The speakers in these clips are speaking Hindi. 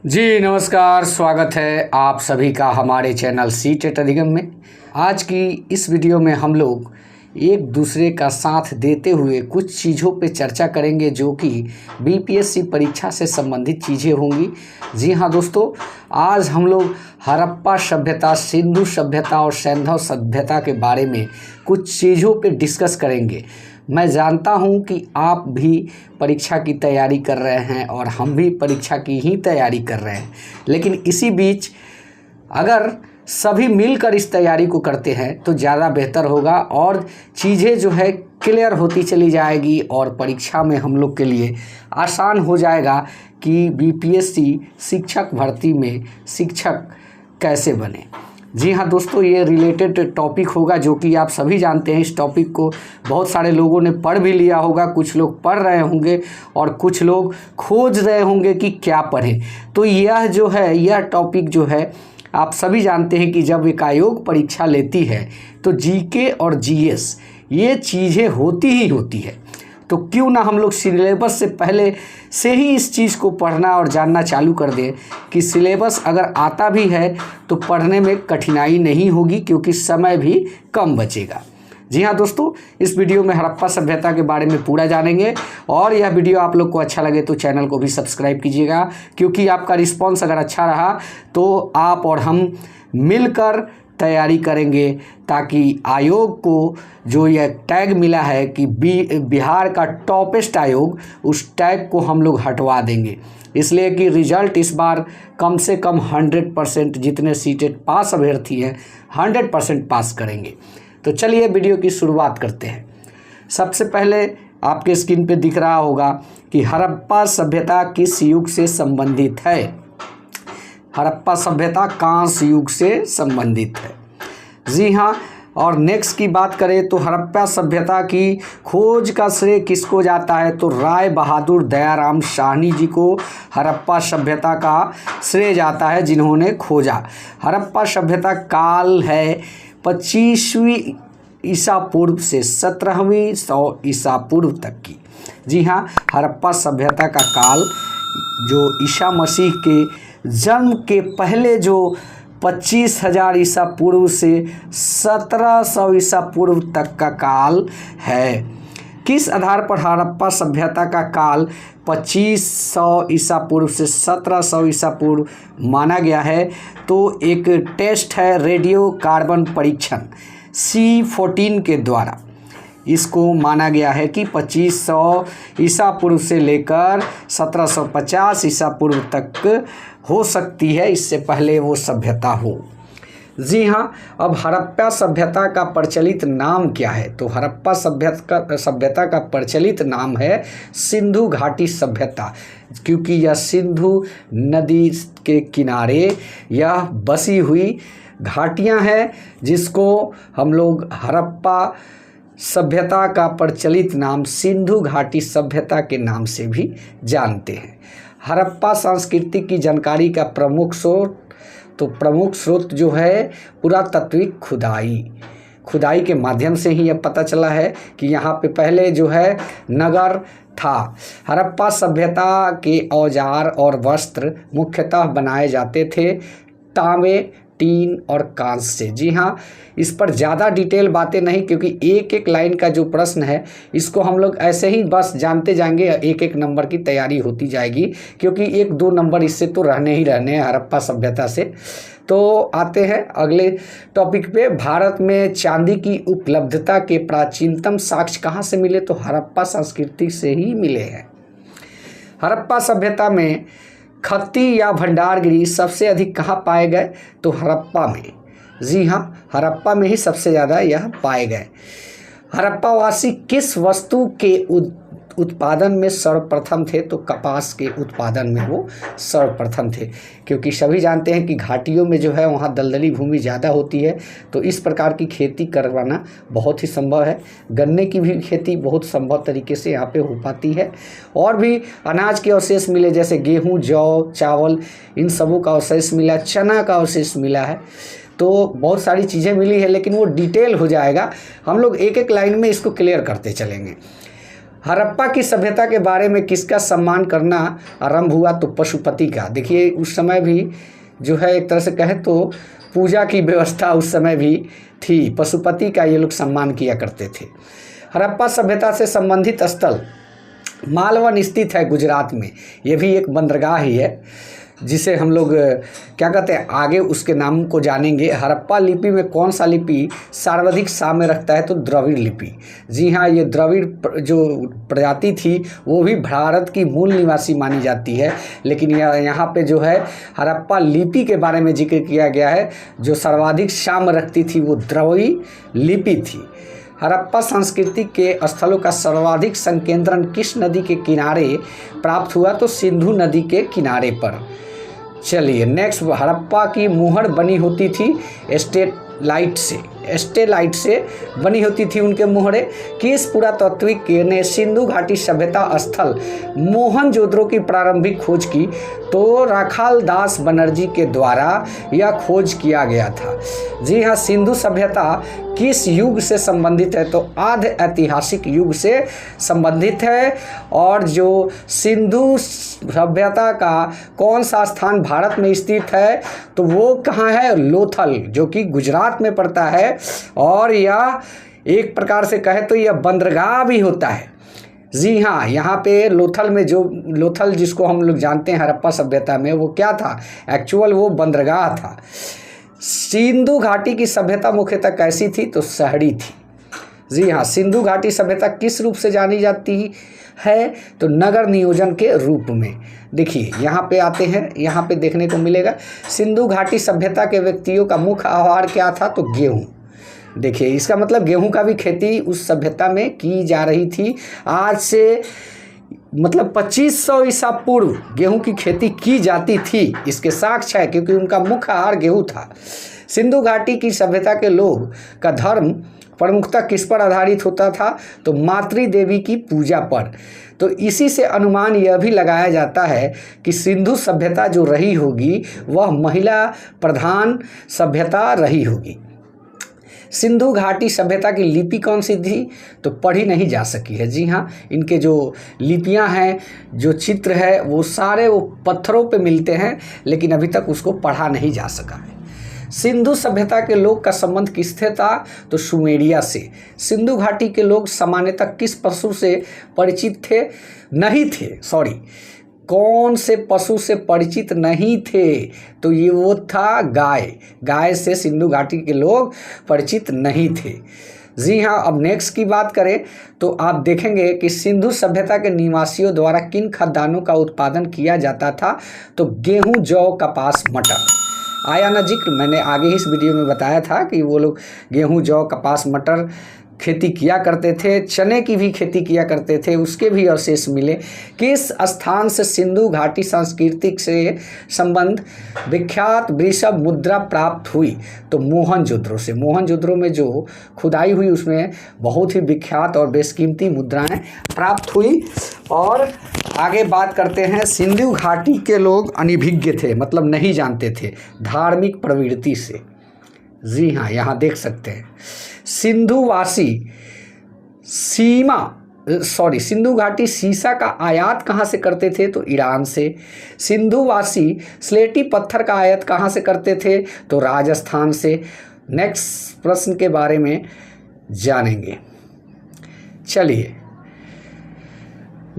जी नमस्कार, स्वागत है आप सभी का हमारे चैनल सी-टेट अधिगम में। आज की इस वीडियो में हम लोग एक दूसरे का साथ देते हुए कुछ चीज़ों पे चर्चा करेंगे जो कि बीपीएससी परीक्षा से संबंधित चीज़ें होंगी। जी हाँ दोस्तों, आज हम लोग हड़प्पा सभ्यता, सिंधु सभ्यता और सैंधव सभ्यता के बारे में कुछ चीज़ों पे डिस्कस करेंगे। मैं जानता हूं कि आप भी परीक्षा की तैयारी कर रहे हैं और हम भी परीक्षा की ही तैयारी कर रहे हैं, लेकिन इसी बीच अगर सभी मिलकर इस तैयारी को करते हैं तो ज़्यादा बेहतर होगा और चीज़ें जो है क्लियर होती चली जाएगी और परीक्षा में हम लोग के लिए आसान हो जाएगा कि बीपीएससी शिक्षक भर्ती में शिक्षक कैसे बने। जी हाँ दोस्तों, ये रिलेटेड टॉपिक होगा जो कि आप सभी जानते हैं। इस टॉपिक को बहुत सारे लोगों ने पढ़ भी लिया होगा, कुछ लोग पढ़ रहे होंगे और कुछ लोग खोज रहे होंगे कि क्या पढ़ें। तो यह जो है, यह टॉपिक जो है, आप सभी जानते हैं कि जब एक आयोग परीक्षा लेती है तो जीके और जीएस ये चीज़ें होती ही होती है। तो क्यों ना हम लोग सिलेबस से पहले से ही इस चीज़ को पढ़ना और जानना चालू कर दें कि सिलेबस अगर आता भी है तो पढ़ने में कठिनाई नहीं होगी क्योंकि समय भी कम बचेगा। जी हाँ दोस्तों, इस वीडियो में हड़प्पा सभ्यता के बारे में पूरा जानेंगे और यह वीडियो आप लोग को अच्छा लगे तो चैनल को भी सब्सक्राइब कीजिएगा, क्योंकि आपका रिस्पॉन्स अगर अच्छा रहा तो आप और हम मिलकर तैयारी करेंगे ताकि आयोग को जो यह टैग मिला है कि बिहार का टॉपेस्ट आयोग, उस टैग को हम लोग हटवा देंगे। इसलिए कि रिजल्ट इस बार कम से कम 100% जितने सीटेड पास अभ्यर्थी हैं 100% पास करेंगे। तो चलिए वीडियो की शुरुआत करते हैं। सबसे पहले आपके स्क्रीन पे दिख रहा होगा कि हड़प्पा सभ्यता किस युग से संबंधित है। हड़प्पा सभ्यता कांस्य युग से संबंधित है। जी हाँ, और नेक्स्ट की बात करें तो हड़प्पा सभ्यता की खोज का श्रेय किसको जाता है, तो राय बहादुर दयाराम साहनी जी को हड़प्पा सभ्यता का श्रेय जाता है, जिन्होंने खोजा। हड़प्पा सभ्यता काल है 25वीं ईसा पूर्व से 17वीं 100 ईसा पूर्व तक की। जी हाँ, हड़प्पा सभ्यता का काल जो ईसा मसीह के जन्म के पहले जो 25,000 ईसा पूर्व से 1700 ईसा पूर्व तक का काल है। किस आधार पर हड़प्पा सभ्यता का काल 2500 ईसा पूर्व से 1700 ईसा पूर्व माना गया है, तो एक टेस्ट है रेडियो कार्बन परीक्षण C14 के द्वारा इसको माना गया है कि 2500 ईसा पूर्व से लेकर 1750 ईसा पूर्व तक हो सकती है, इससे पहले वो सभ्यता हो। जी हाँ, अब हड़प्पा सभ्यता का प्रचलित नाम क्या है, तो हड़प्पा सभ्यता का प्रचलित नाम है सिंधु घाटी सभ्यता, क्योंकि यह सिंधु नदी के किनारे यह बसी हुई घाटियाँ हैं, जिसको हम लोग हड़प्पा सभ्यता का प्रचलित नाम सिंधु घाटी सभ्यता के नाम से भी जानते हैं। हड़प्पा संस्कृति की जानकारी का प्रमुख स्रोत जो है पुरातात्विक खुदाई के माध्यम से ही यह पता चला है कि यहाँ पे पहले जो है नगर था। हड़प्पा सभ्यता के औजार और वस्त्र मुख्यतः बनाए जाते थे तांबे, टीन और कांच से। जी हाँ, इस पर ज़्यादा डिटेल बातें नहीं, क्योंकि एक एक लाइन का जो प्रश्न है इसको हम लोग ऐसे ही बस जानते जाएंगे, एक एक नंबर की तैयारी होती जाएगी, क्योंकि 1-2 नंबर इससे तो रहने ही रहने हैं हड़प्पा सभ्यता से। तो आते हैं अगले टॉपिक पे। भारत में चांदी की उपलब्धता के प्राचीनतम साक्ष्य कहाँ से मिले, तो हड़प्पा संस्कृति से ही मिले हैं। हड़प्पा सभ्यता में खत्ती या भंडारगिरी सबसे अधिक कहाँ पाए गए, तो हड़प्पा में। जी हाँ, हड़प्पा में ही सबसे ज़्यादा यह पाए गए। हड़प्पावासी किस वस्तु के उत्पादन में सर्वप्रथम थे, तो कपास के उत्पादन में वो सर्वप्रथम थे, क्योंकि सभी जानते हैं कि घाटियों में जो है वहाँ दलदली भूमि ज़्यादा होती है, तो इस प्रकार की खेती करवाना बहुत ही संभव है। गन्ने की भी खेती बहुत संभव तरीके से यहाँ पे हो पाती है। और भी अनाज के अवशेष मिले, जैसे गेहूँ, जौ, चावल, इन सबों का अवशेष मिला, चना का अवशेष मिला है। तो बहुत सारी चीज़ें मिली है, लेकिन वो डिटेल हो जाएगा, हम लोग एक एक लाइन में इसको क्लियर करते चलेंगे। हड़प्पा की सभ्यता के बारे में किसका सम्मान करना आरंभ हुआ? तो पशुपति का। देखिए उस समय भी जो है एक तरह से कहें तो पूजा की व्यवस्था उस समय भी थी, पशुपति का ये लोग सम्मान किया करते थे। हड़प्पा सभ्यता से संबंधित स्थल मालवन स्थित है गुजरात में, ये भी एक बंदरगाह ही है जिसे हम लोग क्या कहते हैं, आगे उसके नाम को जानेंगे। हड़प्पा लिपि में कौन सा लिपि सर्वाधिक साम्य रखता है? तो द्रविड़ लिपि। जी हाँ, ये द्रविड़ जो प्रजाति थी वो भी भारत की मूल निवासी मानी जाती है, लेकिन यहाँ पे जो है हड़प्पा लिपि के बारे में जिक्र किया गया है, जो सर्वाधिक साम्य रखती थी वो द्रविड़ लिपि थी। हड़प्पा संस्कृति के स्थलों का सर्वाधिक संकेंद्रण किस नदी के किनारे प्राप्त हुआ? तो सिंधु नदी के किनारे पर। चलिए नेक्स्ट, हड़प्पा की मुहर बनी होती थी स्टेलाइट से बनी होती थी उनके मुहरे। किस पुरातात्विक ने सिंधु घाटी सभ्यता स्थल मोहनजोदड़ो की प्रारंभिक खोज की? तो राखाल दास बनर्जी के द्वारा यह खोज किया गया था। जी हाँ, सिंधु सभ्यता किस युग से संबंधित है? तो आद्य ऐतिहासिक युग से संबंधित है। और जो सिंधु सभ्यता का कौन सा स्थान भारत में स्थित है? तो वो कहाँ है? लोथल, जो कि गुजरात में पड़ता है। और यह एक प्रकार से कहे तो यह बंदरगाह भी होता है। जी हाँ, यहाँ पे लोथल में, जो लोथल जिसको हम लोग जानते हैं हड़प्पा सभ्यता में, वो क्या था? एक्चुअल वो बंदरगाह था। सिंधु घाटी की सभ्यता मुख्यतः कैसी थी? तो शहरी थी। जी हाँ, सिंधु घाटी सभ्यता किस रूप से जानी जाती है? तो नगर नियोजन के रूप में। देखिए यहाँ पे आते हैं, यहाँ पे देखने को मिलेगा सिंधु घाटी सभ्यता के व्यक्तियों का मुख्य आहार क्या था? तो गेहूँ। देखिए इसका मतलब गेहूं का भी खेती उस सभ्यता में की जा रही थी। आज से मतलब 2500 ईसा पूर्व गेहूं की खेती की जाती थी, इसके साक्ष्य है, क्योंकि उनका मुख्य आहार गेहूं था। सिंधु घाटी की सभ्यता के लोग का धर्म प्रमुखता किस पर आधारित होता था? तो मातृ देवी की पूजा पर। तो इसी से अनुमान यह भी लगाया जाता है कि सिंधु सभ्यता जो रही होगी वह महिला प्रधान सभ्यता रही होगी। सिंधु घाटी सभ्यता की लिपि कौन सी थी? तो पढ़ी नहीं जा सकी है। जी हाँ, इनके जो लिपियां हैं, जो चित्र है, वो सारे वो पत्थरों पे मिलते हैं, लेकिन अभी तक उसको पढ़ा नहीं जा सका है। सिंधु सभ्यता के लोग का संबंध किससे था? तो सुमेरिया से। सिंधु घाटी के लोग सामान्यतः किस पशु से परिचित थे? नहीं थे, सॉरी, कौन से पशु से परिचित नहीं थे? तो ये वो था गाय। गाय से सिंधु घाटी के लोग परिचित नहीं थे। जी हाँ, अब नेक्स्ट की बात करें तो आप देखेंगे कि सिंधु सभ्यता के निवासियों द्वारा किन खाद्यान्नों का उत्पादन किया जाता था? तो गेहूं, जौ, कपास, मटर। आया ना जिक्र, मैंने आगे ही इस वीडियो में बताया था कि वो लोग गेहूं, जौ, कपास, मटर खेती किया करते थे। चने की भी खेती किया करते थे, उसके भी अवशेष मिले। किस स्थान से सिंधु घाटी सांस्कृतिक से संबंध विख्यात वृषभ मुद्रा प्राप्त हुई? तो मोहनजोदड़ो से। मोहनजोदड़ो में जो खुदाई हुई उसमें बहुत ही विख्यात और बेशकीमती मुद्राएं प्राप्त हुई। और आगे बात करते हैं, सिंधु घाटी के लोग अनभिज्ञ थे, मतलब नहीं जानते थे धार्मिक प्रवृत्ति से। जी हाँ, यहाँ देख सकते हैं सिंधुवासी सिंधु घाटी सीसा का आयात कहाँ से करते थे? तो ईरान से। सिंधुवासी स्लेटी पत्थर का आयात कहाँ से करते थे? तो राजस्थान से। नेक्स्ट प्रश्न के बारे में जानेंगे। चलिए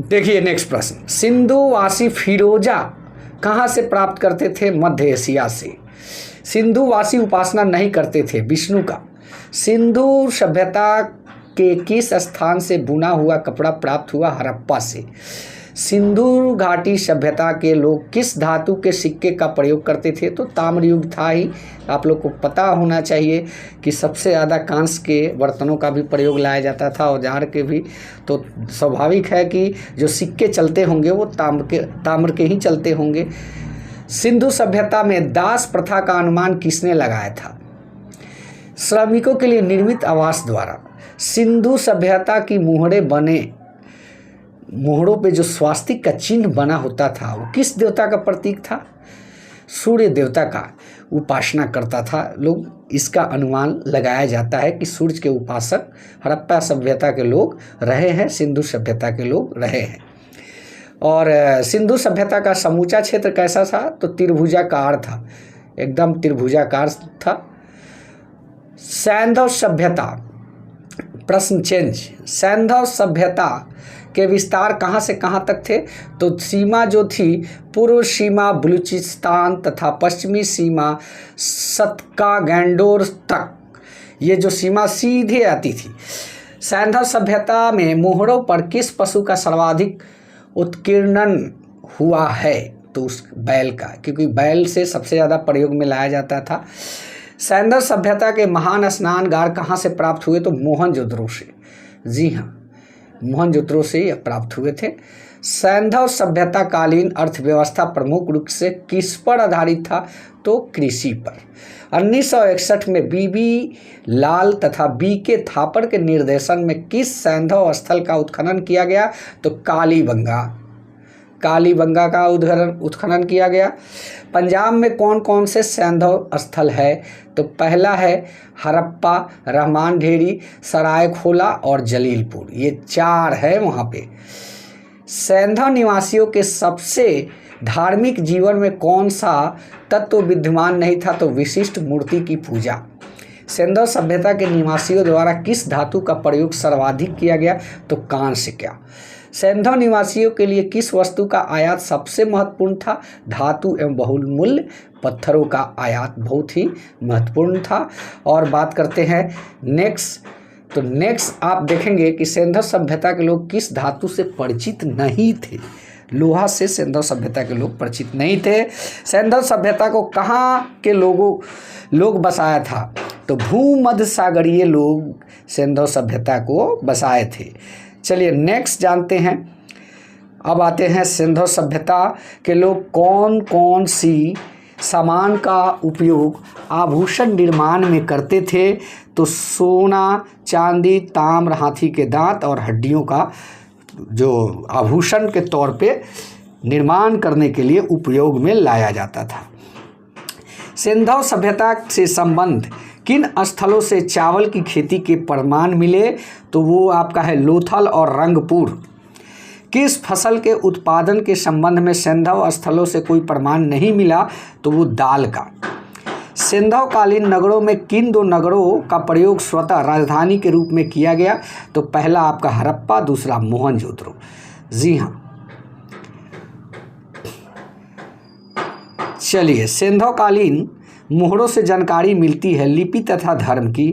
देखिए नेक्स्ट प्रश्न, सिंधुवासी फिरोजा कहाँ से प्राप्त करते थे? मध्य एशिया से। सिंधुवासी उपासना नहीं करते थे विष्णु का। सिंधु सभ्यता के किस स्थान से बुना हुआ कपड़ा प्राप्त हुआ? हड़प्पा से। सिंधु घाटी सभ्यता के लोग किस धातु के सिक्के का प्रयोग करते थे? तो ताम्र युग था ही। आप लोग को पता होना चाहिए कि सबसे ज़्यादा कांस्य के बर्तनों का भी प्रयोग लाया जाता था, औजार के भी। तो स्वाभाविक है कि जो सिक्के चलते होंगे वो ताम्र के ही चलते होंगे। सिंधु सभ्यता में दास प्रथा का अनुमान किसने लगाया था? श्रमिकों के लिए निर्मित आवास द्वारा। सिंधु सभ्यता की मोहरों पे जो स्वास्तिक का चिन्ह बना होता था वो किस देवता का प्रतीक था? सूर्य देवता का उपासना करता था लोग। इसका अनुमान लगाया जाता है कि सूर्य के उपासक हड़प्पा सभ्यता के लोग रहे हैं, सिंधु सभ्यता के लोग रहे हैं। और सिंधु सभ्यता का समूचा क्षेत्र कैसा था? तो त्रिभुजाकार था, एकदम त्रिभुजाकार था। सैंधव सभ्यता, प्रश्न चेंज। सैंधव सभ्यता के विस्तार कहाँ से कहाँ तक थे? तो सीमा जो थी, पूर्व सीमा बलूचिस्तान तथा पश्चिमी सीमा सतका गैंडोर तक, ये जो सीमा सीधे आती थी। सैंधव सभ्यता में मोहरों पर किस पशु का सर्वाधिक उत्कीर्णन हुआ है? तो उस बैल का, क्योंकि बैल से सबसे ज़्यादा प्रयोग में लाया जाता था। सैंधव सभ्यता के महान स्नानगार कहाँ से प्राप्त हुए? तो मोहनजोदड़ो से। जी हाँ, मोहनजोदड़ो से यह प्राप्त हुए थे। सैंधव सभ्यता कालीन अर्थव्यवस्था प्रमुख रूप से किस पर आधारित था? तो कृषि पर। 1961 में बीबी लाल तथा बी के थापर के निर्देशन में किस सैंधव स्थल का उत्खनन किया गया? तो कालीबंगा का उत्खनन किया गया। पंजाब में कौन कौन से सैंधव स्थल है? तो पहला है हड़प्पा, रहमान ढेरी, सरायखोला और जलीलपुर, ये 4 है वहाँ पे। सैंधव निवासियों के सबसे धार्मिक जीवन में कौन सा तत्व विद्यमान नहीं था? तो विशिष्ट मूर्ति की पूजा। सैंधव सभ्यता के निवासियों द्वारा किस धातु का प्रयोग सर्वाधिक किया गया? तो कांस्य का। सैंधव निवासियों के लिए किस वस्तु का आयात सबसे महत्वपूर्ण था? धातु एवं बहुमूल्य पत्थरों का आयात बहुत ही महत्वपूर्ण था। और बात करते हैं नेक्स्ट। तो नेक्स्ट आप देखेंगे कि सैंधव सभ्यता के लोग किस धातु से परिचित नहीं थे? लोहा से सैंधव सभ्यता के लोग परिचित नहीं थे। सैंधव सभ्यता को कहाँ के लोग बसाया था? तो भूमध्य सागरीय लोग सैंधव सभ्यता को बसाए थे। चलिए नेक्स्ट जानते हैं। अब आते हैं सैंधव सभ्यता के लोग कौन कौन सी सामान का उपयोग आभूषण निर्माण में करते थे? तो सोना, चांदी, ताम्र, हाथी के दांत और हड्डियों का जो आभूषण के तौर पे निर्माण करने के लिए उपयोग में लाया जाता था। सैंधव सभ्यता से संबंध किन स्थलों से चावल की खेती के प्रमाण मिले? तो वो आपका है लोथल और रंगपुर। किस फसल के उत्पादन के संबंध में सैंधव स्थलों से कोई प्रमाण नहीं मिला? तो वो दाल का। सैंधव कालीन नगरों में किन 2 नगरों का प्रयोग स्वतः राजधानी के रूप में किया गया? तो पहला आपका हड़प्पा, दूसरा मोहनजोदड़ो। जी हाँ, चलिए सैंधव कालीन मोहरों से जानकारी मिलती है लिपि तथा धर्म की।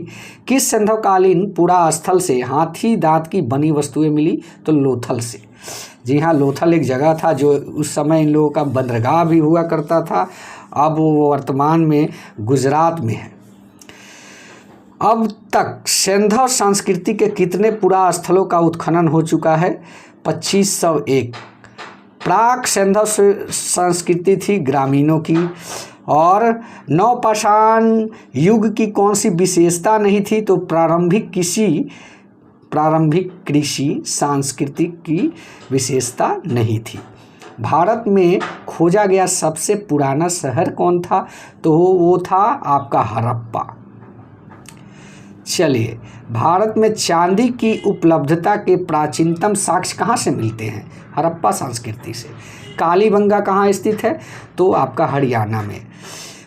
किस सैंधवकालीन पुरा स्थल से हाथी दांत की बनी वस्तुएं मिली? तो लोथल से। जी हाँ, लोथल एक जगह था जो उस समय इन लोगों का बंदरगाह भी हुआ करता था। अब वो वर्तमान में गुजरात में है। अब तक सैंधव संस्कृति के कितने पुरा स्थलों का उत्खनन हो चुका है? 2501। प्राक सैंधव संस्कृति थी ग्रामीणों की। और नवपाषाण युग की कौन सी विशेषता नहीं थी? तो प्रारंभिक कृषि सांस्कृतिक की विशेषता नहीं थी। भारत में खोजा गया सबसे पुराना शहर कौन था? तो वो था आपका हड़प्पा। चलिए, भारत में चांदी की उपलब्धता के प्राचीनतम साक्ष्य कहाँ से मिलते हैं? हड़प्पा संस्कृति से। कालीबंगा कहाँ स्थित है? तो आपका हरियाणा में।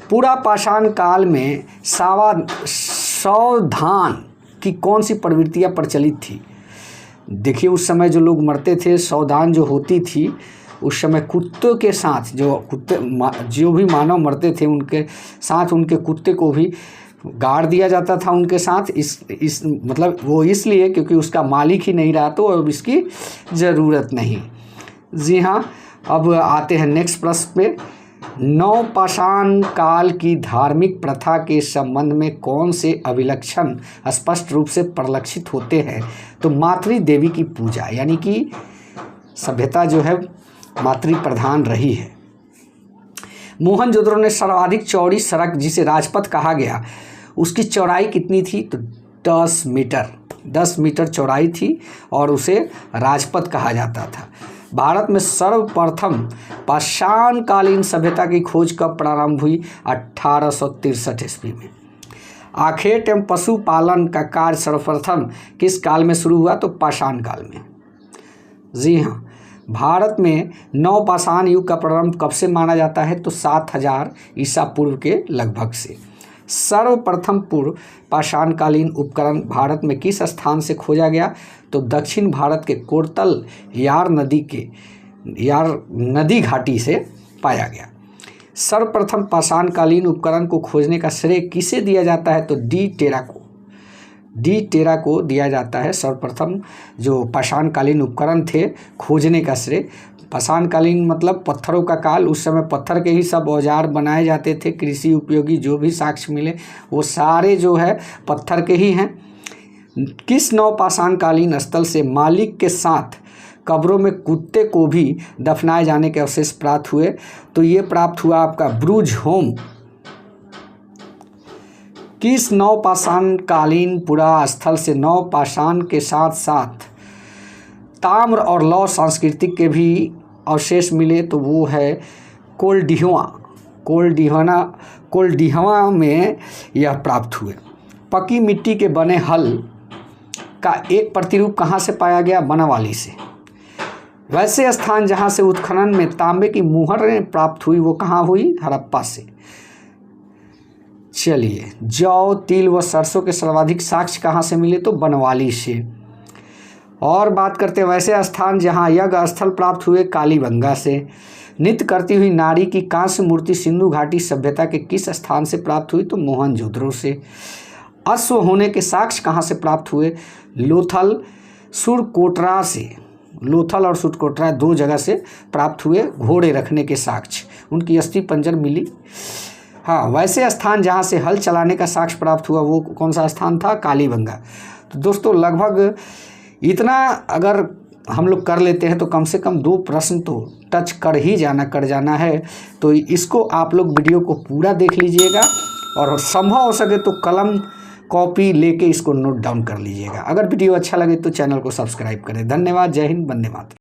पूरा पाषाण काल में सौधान की कौन सी प्रवृत्तियाँ प्रचलित थी? देखिए, उस समय जो लोग मरते थे, सौदान जो होती थी उस समय कुत्तों के साथ जो भी मानव मरते थे उनके साथ उनके कुत्ते को भी गाड़ दिया जाता था उनके साथ। इस मतलब वो इसलिए क्योंकि उसका मालिक ही नहीं रहा तो अब इसकी ज़रूरत नहीं। जी हाँ, अब आते हैं नेक्स्ट प्रश्न पे। नवपाषाण काल की धार्मिक प्रथा के संबंध में कौन से अभिलक्षण स्पष्ट रूप से परिलक्षित होते हैं? तो मातृ देवी की पूजा, यानी कि सभ्यता जो है मातृ प्रधान रही है। मोहनजोदड़ो ने सर्वाधिक चौड़ी सड़क जिसे राजपथ कहा गया, उसकी चौड़ाई कितनी थी? तो 10 मीटर चौड़ाई थी और उसे राजपथ कहा जाता था। भारत में सर्वप्रथम पाषाणकालीन सभ्यता की खोज कब प्रारंभ हुई? 1863 ईस्वी में। आखेट एवं पशुपालन का कार्य सर्वप्रथम किस काल में शुरू हुआ? तो पाषाण काल में। जी हाँ, भारत में नवपाषाण युग का प्रारंभ कब से माना जाता है? तो 7000 ईसा पूर्व के लगभग से। सर्वप्रथम पूर्व पाषाणकालीन उपकरण भारत में किस स्थान से खोजा गया? तो दक्षिण भारत के कोरतल यार नदी घाटी से पाया गया। सर्वप्रथम पाषाणकालीन उपकरण को खोजने का श्रेय किसे दिया जाता है? तो डी टेरा को दिया जाता है। सर्वप्रथम जो पाषाणकालीन उपकरण थे खोजने का श्रेय, पाषाणकालीन मतलब पत्थरों का काल, उस समय पत्थर के ही सब औजार बनाए जाते थे। कृषि उपयोगी जो भी साक्ष्य मिले वो सारे जो है पत्थर के ही हैं। किस नवपाषाणकालीन स्थल से मालिक के साथ कब्रों में कुत्ते को भी दफनाए जाने के अवशेष प्राप्त हुए? तो ये प्राप्त हुआ आपका ब्रूज होम। किस नवपाषाणकालीन पुरा स्थल से नवपाषाण के साथ साथ ताम्र और लौह सांस्कृतिक के भी अवशेष मिले? तो वो है कोल्डिहवा में यह प्राप्त हुए। पकी मिट्टी के बने हल का एक प्रतिरूप कहाँ से पाया गया? बनवाली से। वैसे स्थान जहाँ से उत्खनन में तांबे की मुहरें प्राप्त हुई वो कहाँ हुई? हड़प्पा से। चलिए, जौ, तिल व सरसों के सर्वाधिक साक्ष्य कहाँ से मिले? तो बनवाली से। और बात करते हैं वैसे स्थान जहाँ यज्ञ स्थल प्राप्त हुए? कालीबंगा से। नृत्य करती हुई नारी की कांस्य मूर्ति सिंधु घाटी सभ्यता के किस स्थान से प्राप्त हुई? तो मोहनजोदड़ो से। अश्व होने के साक्ष्य कहाँ से प्राप्त हुए? लोथल और सुरकोटरा 2 जगह से प्राप्त हुए घोड़े रखने के साक्ष्य, उनकी अस्थि पंजर मिली। हाँ, वैसे स्थान जहाँ से हल चलाने का साक्ष्य प्राप्त हुआ वो कौन सा स्थान था? कालीबंगा। तो दोस्तों लगभग इतना अगर हम लोग कर लेते हैं तो कम से कम 2 प्रश्न तो टच कर जाना है। तो इसको आप लोग वीडियो को पूरा देख लीजिएगा और संभव हो सके तो कलम कॉपी लेके इसको नोट डाउन कर लीजिएगा। अगर वीडियो अच्छा लगे तो चैनल को सब्सक्राइब करें। धन्यवाद। जय हिंद, वंदे मातरम।